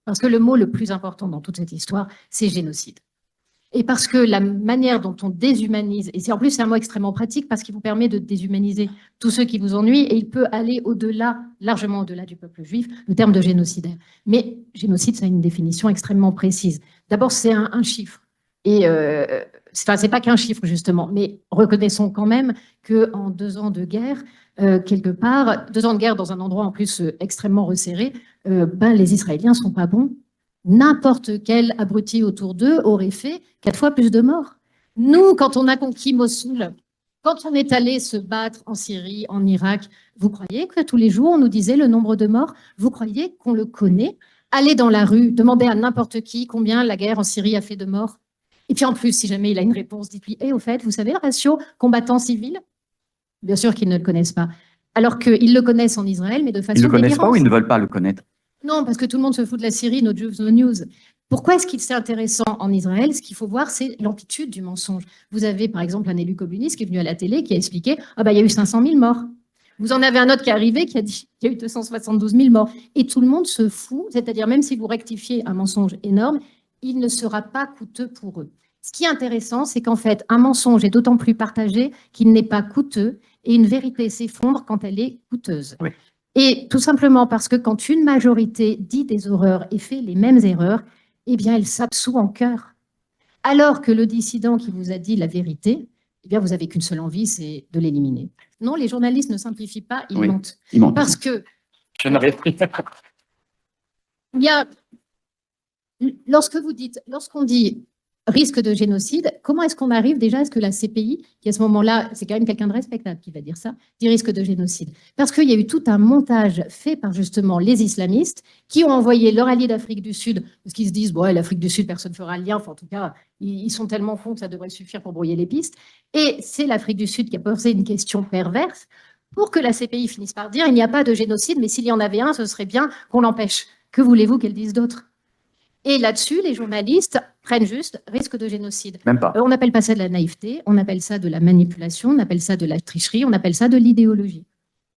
Parce que le mot le plus important dans toute cette histoire, c'est génocide. Et parce que la manière dont on déshumanise, et en plus c'est un mot extrêmement pratique parce qu'il vous permet de déshumaniser tous ceux qui vous ennuient, et il peut aller au-delà, largement au-delà du peuple juif, le terme de génocidaire. Mais génocide, ça a une définition extrêmement précise. D'abord, c'est un chiffre. Et c'est pas qu'un chiffre, justement, mais reconnaissons quand même qu'en 2 ans de guerre, quelque part, 2 ans de guerre dans un endroit en plus extrêmement resserré, les Israéliens ne sont pas bons. N'importe quel abruti autour d'eux aurait fait 4 fois plus de morts. Nous, quand on a conquis Mossoul, quand on est allé se battre en Syrie, en Irak, vous croyez que tous les jours, on nous disait le nombre de morts? Vous croyez qu'on le connaît? Allez dans la rue, demandez à n'importe qui combien la guerre en Syrie a fait de morts. Et puis en plus, si jamais il a une réponse, dites-lui, au fait, vous savez le ratio combattants-civils? Bien sûr qu'ils ne le connaissent pas. Alors qu'ils le connaissent en Israël, mais de façon délirante. Ils ne le connaissent délirante. pas ou ils ne veulent pas le connaître? Non, parce que tout le monde se fout de la Syrie, no Jews, no news. Pourquoi est-ce qu'il c'est intéressant en Israël? Ce qu'il faut voir, c'est l'amplitude du mensonge. Vous avez, par exemple, un élu communiste qui est venu à la télé qui a expliqué « Ah, il y a eu 500 000 morts ». Vous en avez un autre qui est arrivé qui a dit qu'il y a eu 272 000 morts. Et tout le monde se fout, c'est-à-dire même si vous rectifiez un mensonge énorme, il ne sera pas coûteux pour eux. Ce qui est intéressant, c'est qu'en fait, un mensonge est d'autant plus partagé qu'il n'est pas coûteux et une vérité s'effondre quand elle est coûteuse. Oui. Et tout simplement parce que quand une majorité dit des horreurs et fait les mêmes erreurs, eh bien, elle s'absout en cœur. Alors que le dissident qui vous a dit la vérité, eh bien, vous n'avez qu'une seule envie, c'est de l'éliminer. Non, les journalistes ne simplifient pas, ils mentent. Ils mentent. Parce que je n'arrive plus. Il y a, lorsqu'on dit risque de génocide, comment est-ce qu'on arrive déjà à ce que la CPI, qui à ce moment-là, c'est quand même quelqu'un de respectable qui va dire ça, dit risque de génocide? Parce qu'il y a eu tout un montage fait par justement les islamistes qui ont envoyé leur allié d'Afrique du Sud, parce qu'ils se disent, bon, l'Afrique du Sud, personne ne fera le lien, enfin en tout cas, ils sont tellement fous que ça devrait suffire pour brouiller les pistes. Et c'est l'Afrique du Sud qui a posé une question perverse pour que la CPI finisse par dire, il n'y a pas de génocide, mais s'il y en avait un, ce serait bien qu'on l'empêche. Que voulez-vous qu'elle dise d'autre? Et là-dessus, les journalistes prennent juste risque de génocide. Même pas. On n'appelle pas ça de la naïveté, on appelle ça de la manipulation, on appelle ça de la tricherie, on appelle ça de l'idéologie.